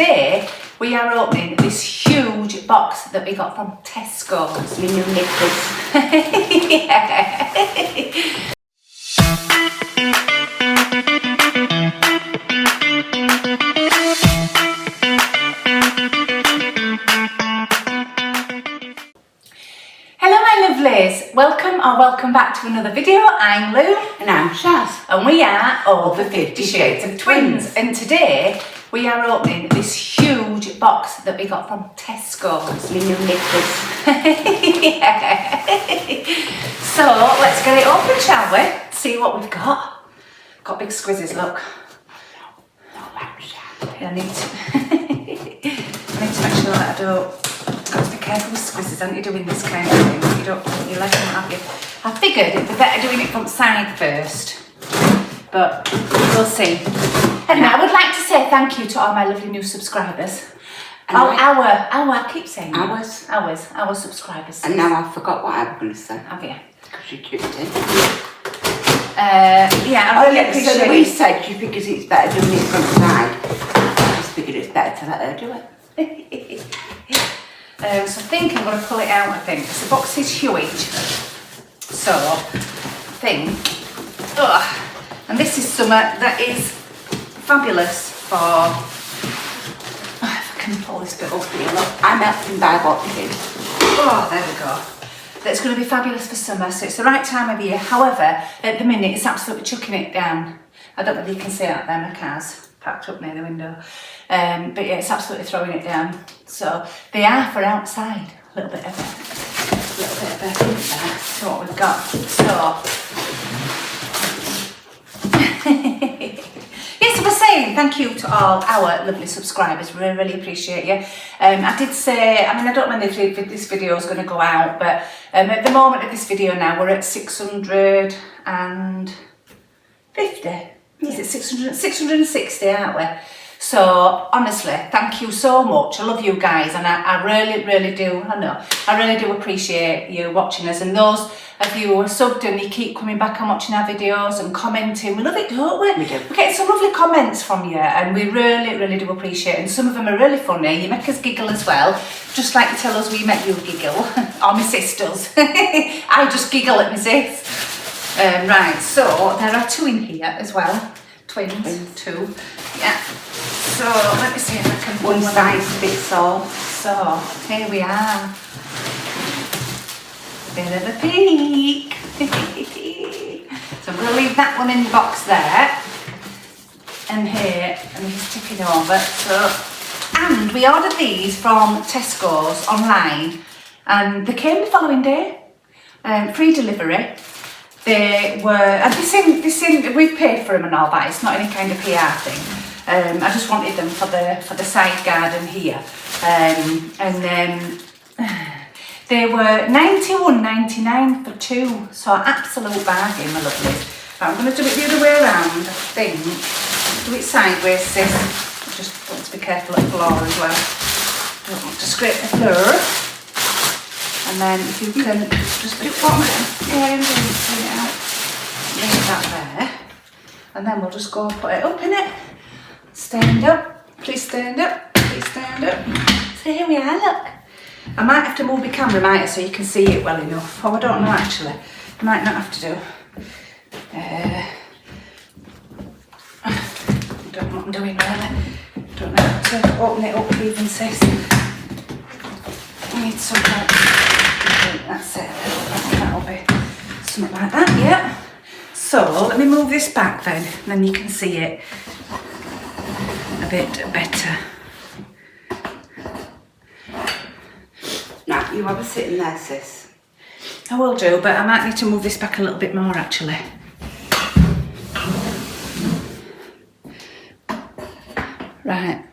today we are opening this huge box that we got from Tesco. It's my new necklace. Yeah. Hello my lovelies, welcome back to another video. I'm Lou And I'm Shaz. and we are Over 50 Shades of Twins, and today we are opening this huge box that we got from Tesco. It's my new necklace. Yeah. So let's get it open, shall we? See what we've got. Got big squizzes, look. No, I'm Shaz. I need to make sure that I don't. Got to be careful with squizzes, aren't you, doing this kind of thing? You don't put your leg on, have you? I figured it'd be better doing it from the side first, but we'll see. Anyway, I would like to say thank you to all my lovely new subscribers. And I keep saying Ours. Our subscribers. And now I forgot what I was going to say. Have you? Because you chipped in. Yeah, I really appreciate so it. we said she figures it's better doing it from the side. I just figured it's better to let her do it. So I think I'm going to pull it out, I think, because the box is huge. So, I think, and this is something that is fabulous for, if I can pull this bit up here, look. I'm helping by what it is. Oh, there we go. That's going to be fabulous for summer, so it's the right time of year. However, at the minute, it's absolutely chucking it down. I don't know if you can see out there, my car's packed up near the window. But yeah, it's absolutely throwing it down. So they are for outside. A little bit of a hint there. So what we've got. So yes, I was saying thank you to all our lovely subscribers. We really appreciate you. I did say, I mean, I don't know when this video is going to go out, but at the moment of this video now, we're at 650. Is it 660, aren't we? So honestly, thank you so much. I love you guys, and I really do. I really do appreciate you watching us, and those of you who are subbed and you keep coming back and watching our videos and commenting. We love it, don't we? We do. We're getting some lovely comments from you, and we really do appreciate it. And some of them are really funny. You make us giggle as well, just like you tell us we make you giggle, or my sisters. I just giggle at my sis. Right, so there are two in here as well. Twins, two. Yeah. So let me see if I can pull One size fits all. So here we are. Bit of a peek. So I'm going to leave that one in the box there. And here, and just tip it over. So, and we ordered these from Tesco's online, and they came the following day. Free delivery. They were, and we've paid for them and all that. It's not any kind of PR thing. I just wanted them for the side garden here, and then they were £91.99 for two, so absolute bargain, my lovely. But I'm going to do it the other way around. I think do it sideways, sis. I just want to be careful at the floor as well. Don't want to scrape the floor. And then if you can just put it out, leave that there, and then we'll just go and put it up in it. Stand up, please stand up, please stand up. So here we are, look. I might have to move the camera, might I, so you can see it well enough. Oh, I don't know actually. I might not have to do. I don't know what I'm doing really. Don't know how to open it up even, sis. I need some help. That's it. That'll be something like that, yeah. So let me move this back then you can see it a bit better. Now, you have a sit in there, sis. I will do, but I might need to move this back a little bit more actually. Right.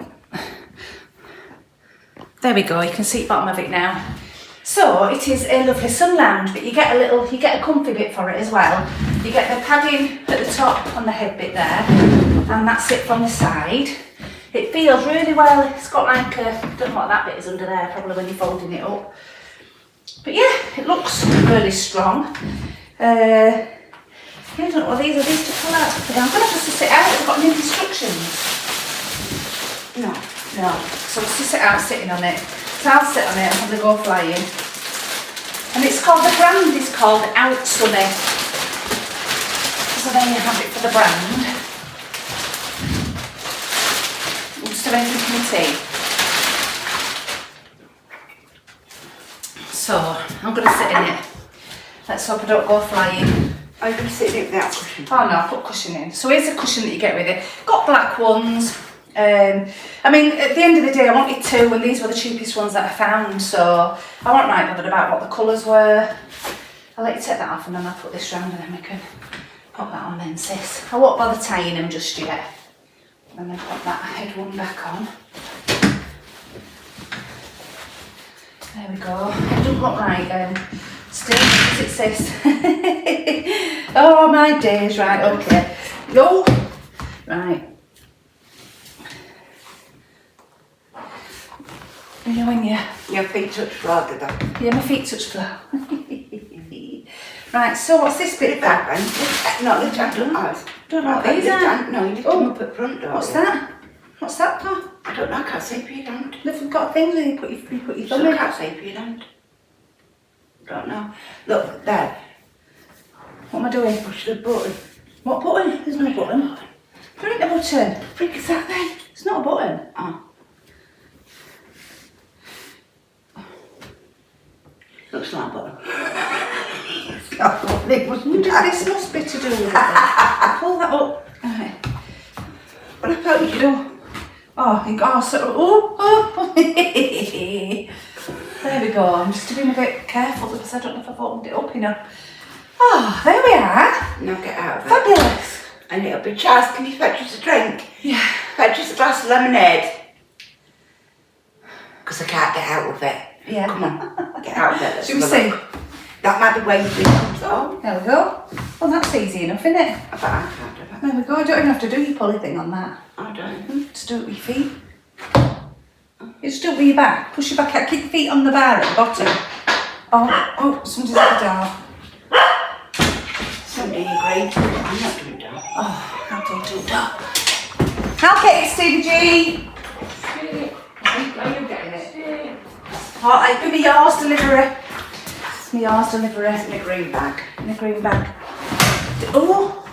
There we go, you can see the bottom of it now. So it is a lovely sun lounge, but you get a comfy bit for it as well. You get the padding at the top on the head bit there, and that's it from the side. It feels really well. It's got like a, I don't know what that bit is under there, probably when you're folding it up. But yeah, it looks really strong. I don't know what these are to pull out. But I'm going to have to sit out. I've got new instructions. No. No, so we'll sit out sitting on it. So I'll sit on it and probably go flying. And it's called, the brand is called Outsunny. So there you have it for the brand. I'm just arranging my tea. So I'm going to sit in it. Let's hope I don't go flying. Are you going to sit in it without cushion? Oh no, I put cushion in. So here's a cushion that you get with it. Got black ones. I mean, at the end of the day, I wanted two, and these were the cheapest ones that I found, so I wasn't right bothered about what the colours were. I'll let you take that off, and then I'll put this round, and then we can put that on then, sis. I won't bother tying them just yet. And then put that head one back on. There we go. It doesn't look right, still, is it, sis? Oh, my days, right, okay. Go. Right. You know when your feet touch floor, did they? Yeah, my feet touch floor. Right, so what's this bit for? No, lift hand up. Don't know what these are. No, you lift them up at front, don't What's you? that? What's that for? I don't know, I can't say for your hand. They've got things where you put your thumb I in. can't say for your hand. Don't know. Look, there. What am I doing? Push the button. What button? There's no button. There ain't a button. Frick is that then? It's not a button. Oh. Looks like a button. It's not a button, it must be This must be to do with it then. Pull that up. Right. But I thought you do. There we go. I'm just being a bit careful because I don't know if I've opened it up enough. Oh, there we are. Now get out of it. Fabulous. And it'll be Charles, can you fetch us a drink? Yeah. Fetch us a glass of lemonade. Because I can't get out of it. Yeah. Come on, get out of it. Should we see? That might be where you think comes on. There we go. Well, that's easy enough, isn't it? I bet I can't do that. There we go. I don't even have to do your pulley thing on that. I don't. Just do it with your feet. You just do it with your back. Push your back out. Keep your feet on the bar at the bottom. Oh, somebody's at the door. Somebody agreed. I'm not doing that. Oh, I'll do that. I'll get it, Stevie G. Are you getting it? Oh, give me yours, delivery. It's me yours, delivery. In a green bag. In a green bag. Oh.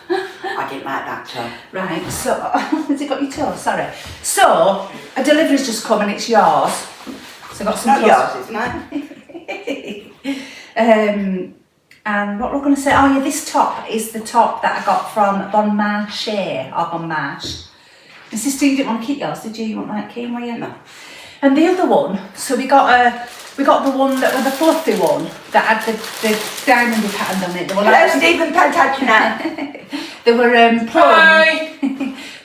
I didn't like that toe. Right, so, has it got your toe? Sorry. So, a delivery's just come and it's yours. So I've got some Not yours, it's mine. And what we're going to say, oh yeah, this top is the top that I got from Bon Marché, or Bon Marche. And sister, you didn't want to keep yours, did you? You want that keen, were you? No. And the other one, so we got the one that was the fluffy one that had the diamondy pattern on it. They were Hello, Stephen Plantagenet. They were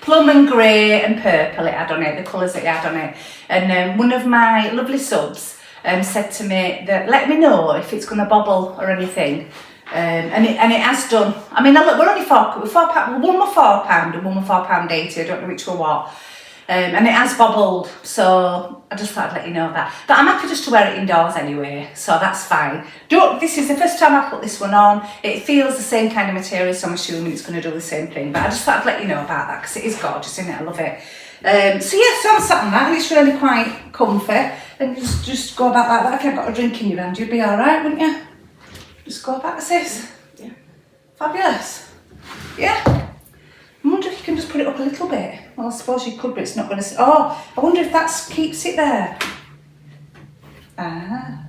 plum and grey and purple it had on it, the colours that it had on it. And one of my lovely subs said to me that let me know if it's going to bobble or anything. And it has done. I mean, look, we're only £4. One were £4 and one were £4.80. I don't know which were what. And it has bobbled, so I just thought I'd let you know that. But I'm happy just to wear it indoors anyway, so that's fine. This is the first time I put this one on. It feels the same kind of material, so I'm assuming it's going to do the same thing. But I just thought I'd let you know about that, because it is gorgeous, isn't it? I love it. So I'm sat on that, and it's really quite comfy. And just go about like that. Like I've got a drink in your hand, you'd be all right, wouldn't you? Just go back, sis. Yeah. Fabulous. Yeah. I wonder if you can just put it up a little bit. Well, I suppose you could, but it's not going to... Oh, I wonder if that keeps it there. Ah.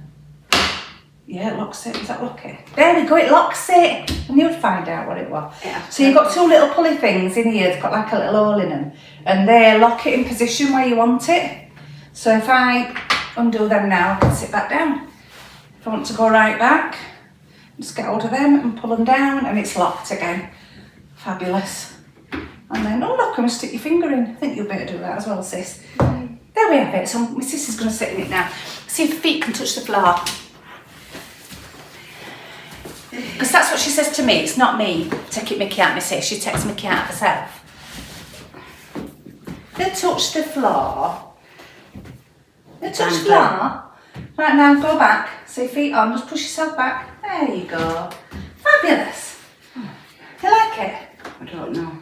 Yeah, it locks it. Is that lucky? There we go, it locks it. I knew I'd find out what it was. Yeah. So you've got two little pulley things in here. It's got like a little hole in them. And they lock it in position where you want it. So if I undo them now, I can sit back down. If I want to go right back, just get hold of them and pull them down, and it's locked again. Fabulous. And then, oh look, I'm going to stick your finger in. I think you'll better do that as well, sis. There we have it. So my sister's going to sit in it now. See if your feet can touch the floor. Because that's what she says to me. It's not me taking Mickey out, my sis. She takes Mickey out herself. They touch the floor. They touch the floor. Right now, go back. So your feet on. Just push yourself back. There you go. Fabulous. You like it? I don't know.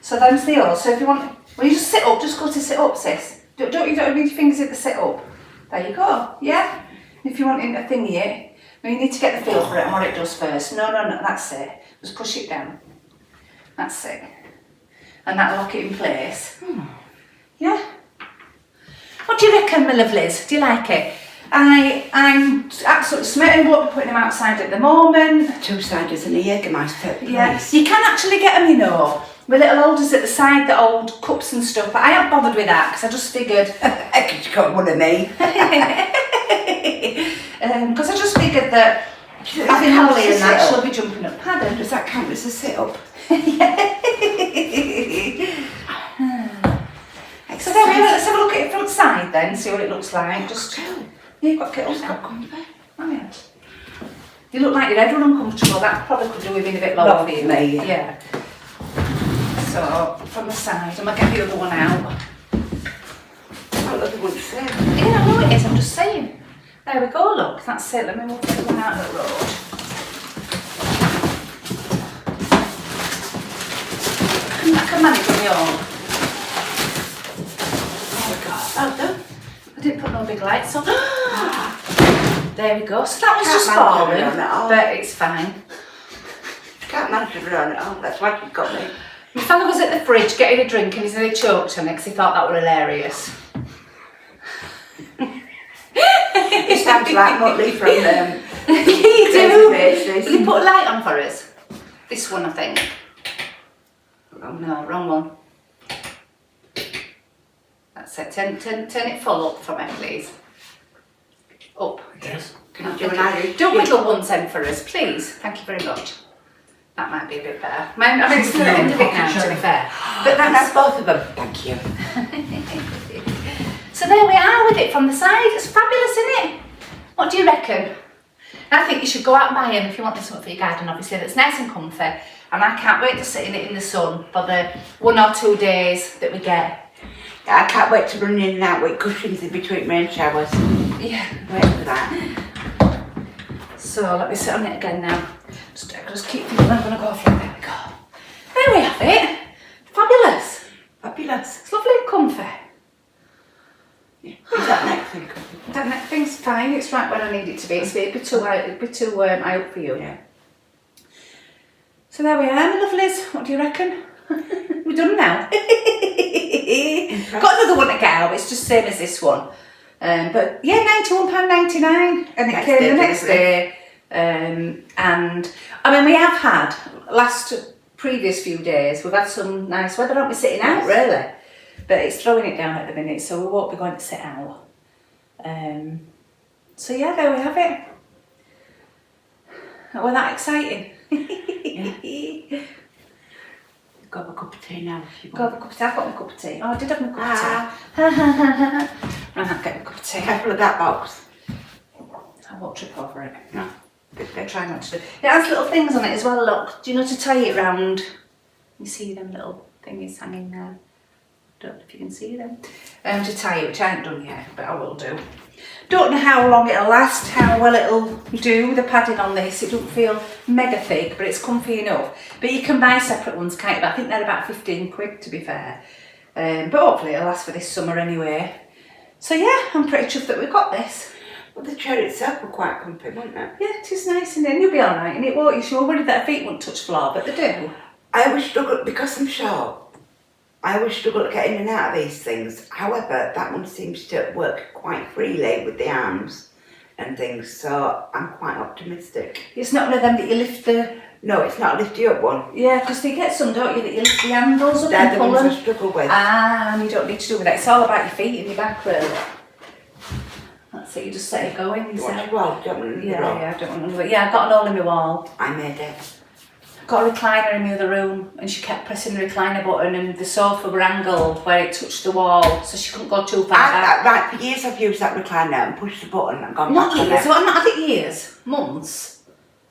So them's the old. So if you want When you just sit up, just go to sit up, sis. Don't need your fingers at the sit up. There you go, yeah? If you want to thingy it, no, you need to get the feel for it and what it does first. No, that's it. Just push it down. That's it. And that'll lock it in place. Yeah? What do you reckon, my lovelies? Do you like it? I'm absolutely smitten. Won't be putting them outside at the moment. 2 sides in a Jägermeister perfect place. Yeah, you can actually get them, you know, with little holders at the side that hold cups and stuff, but I haven't bothered with that because I just figured... I could got one of me. Because I just figured that having Holly and that, she'll be jumping up. Pardon? Does that count as a sit-up? So there we are. Let's have a look at it front side then, see what it looks like. Just yeah, you've got kettles now. Oh yeah. You look like your head was uncomfortable. That probably could do with being a bit lower for you. Yeah. So from the side, I'm gonna get the other one out. Oh, the other one's there. Yeah, I know it is. I'm just saying. There we go. Look, that's it. Let me move the one out of the road. I can manage on my own. Oh, no. I didn't put no big lights on. There we go. So that was just falling, but it's fine. Can't manage to run it on. That's why you got me. My fella was at the fridge getting a drink and he's nearly choked on it because he thought that were hilarious. It sounds like Motley from them. You do. Will you put a light on for us? This one, I think. Oh no, wrong one. That's it. Turn it full up for me, please. Up. Yes. Can you do an eye? Don't wiggle one end for us, please. Thank you very much. That might be a bit better. I mean, it's the end of it now, to be fair. But that's both of them. Thank you. So there we are with it from the side. It's fabulous, isn't it? What do you reckon? I think you should go out and buy them if you want something for your garden, obviously, that's nice and comfy. And I can't wait to sit in it in the sun for the 1 or 2 days that we get. I can't wait to run in and out with cushions in between rain showers. Yeah. Wait for that. So let me sit on it again now. Just keep thinking I'm going to go for it. There we go. There we have it. Fabulous. Fabulous. It's lovely and comfy. Yeah. Is that neck thing? That neck thing's fine. It's right where I need it to be. It's a bit too high, high up for you. Yeah. So there we are, my lovelies. What do you reckon? We're done now. Got another one to get out. It's just the same as this one. But yeah, £91.99, and it came the next day. And I mean, we have had previous few days. We've had some nice weather, haven't we? Sitting out, really. But it's throwing it down at the minute, so we won't be going to sit out. So yeah, there we have it. Wasn't that exciting? Yeah. Go have a cup of tea now if you want. Go have a cup of tea. I've got my cup of tea. Oh, I did have my cup of tea. Right, get my cup of tea. Careful of that box. I won't trip over it. No. Try not to do. It has little things on it as well, look. Do you know to tie it round? You see them little thingies hanging there? Don't know if you can see them. To tie it, which I haven't done yet, but I will do. Don't know how long it'll last, how well it'll do with the padding on this. It doesn't feel mega thick, but it's comfy enough. But you can buy separate ones, can't you? But I think they're about 15 quid, to be fair. But hopefully it'll last for this summer anyway. So yeah, I'm pretty chuffed that we've got this. Well, the chair itself were quite comfy, wasn't it? Yeah, it is nice, and then you'll be alright, and it won't. You're worried that her feet won't touch floor, but they do. I always struggle, because I'm short, I always struggle to get in and out of these things. However, that one seems to work quite freely with the arms and things, so I'm quite optimistic. It's not one of them that you lift the... No, it's not a lift you up one. Yeah, because they get some, don't you, that you lift the handles up They're and the pull ones them. I struggle with. Ah, and you don't need to do with that. It's all about your feet and your back, really. That's it, you just set it going. You want a wall? Don't want I don't want to. Yeah, I've got an hole in my wall. I made it. Got a recliner in the other room, and she kept pressing the recliner button, and the sofa were angled where it touched the wall, so she couldn't go too far back. Right, for years I've used that recliner and pushed the button and gone Not back years, on it. I've not had it years. Months.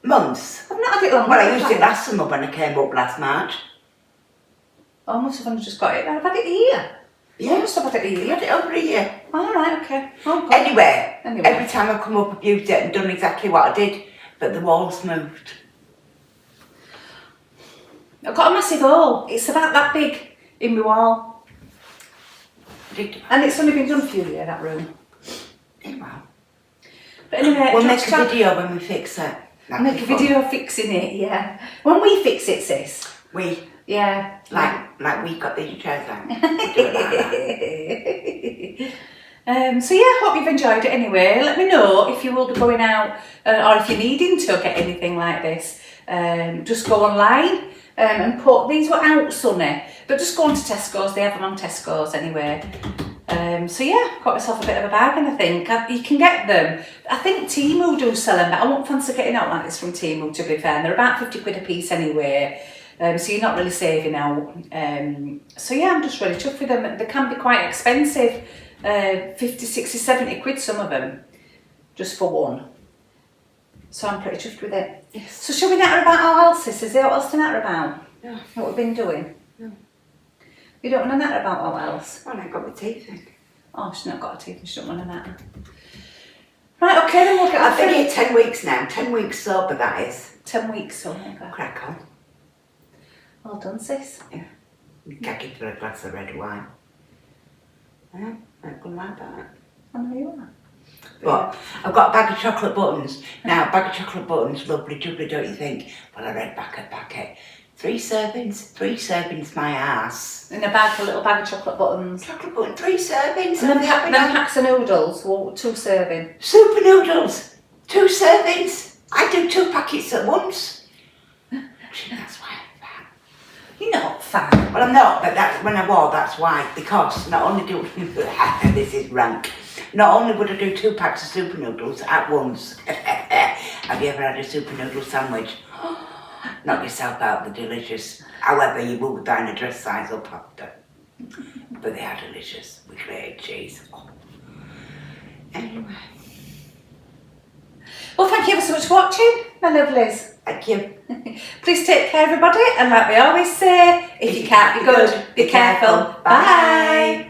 Months? I've not had it long. Well, I used it last summer when I came up last March. Oh, I must have only just got it. I've had it a year. Yeah. I must have had it a I year. had it over a year. All right, okay. Oh, God. Anyway, Anyway, every time I've come up, I've used it and done exactly what I did, but the wall's moved. I've got a massive hole. It's about that big in my wall. predictable. And it's only been done for you, yeah, that room. Yeah, well. But anyway, We'll make a video when we fix it. That'd make be a fun. video fixing it, yeah. When we fix it, sis. We, Yeah. like we got these chairs out. We'll do it like that. So yeah, hope you've enjoyed it anyway. Let me know if you will be going out or if you're needing to get anything like this. Just go online and put, these were Outsunny, but just go on to Tesco's, they have them on Tesco's anyway. So yeah, got myself a bit of a bargain, I think. You can get them. I think Temu do sell them, but I won't fancy getting out like this from Temu, to be fair. They're about 50 quid a piece anyway. So you're not really saving out. So yeah, I'm just really chuffed with them. They can be quite expensive. 50, 60, 70 quid some of them, just for one. So I'm pretty chuffed with it. Yes. So shall we natter about our else, sis? Is there what else to natter about? No. What we've been doing? No. You don't want to natter about what else? Well, I got my teeth in. Oh, she's not got a teeth and she don't want to natter. Right, okay, then we'll get I've off been it. here 10 weeks now. 10 weeks sober, that is. 10 weeks, so okay. Crack on. Well done, sis. Gagging for a glass of red wine. Yeah, I'm going like that. I know you are. But I've got a bag of chocolate buttons. Now, a bag of chocolate buttons, lovely jubbly, don't you think? Well, I read back at packet. 3 servings, my ass. In a bag, a little bag of chocolate buttons. Chocolate button, 3 servings. And then packs of noodles, well, 2 serving. Super noodles, 2 servings. I do 2 packets at once. That's why I'm fat. You're not fat. Well, I'm not, but that's when I was, that's why. Because not only do this is rank. Not only would I do 2 packs of super noodles at once. Have you ever had a super noodle sandwich? Knock yourself out, they're delicious. However, you will be buying a dress size up after. But they are delicious with grated cheese. Oh. Anyway. Well, thank you ever so much for watching, my lovelies. Thank you. Please take care, everybody, and like we always say, if you can't be good, be careful. Bye.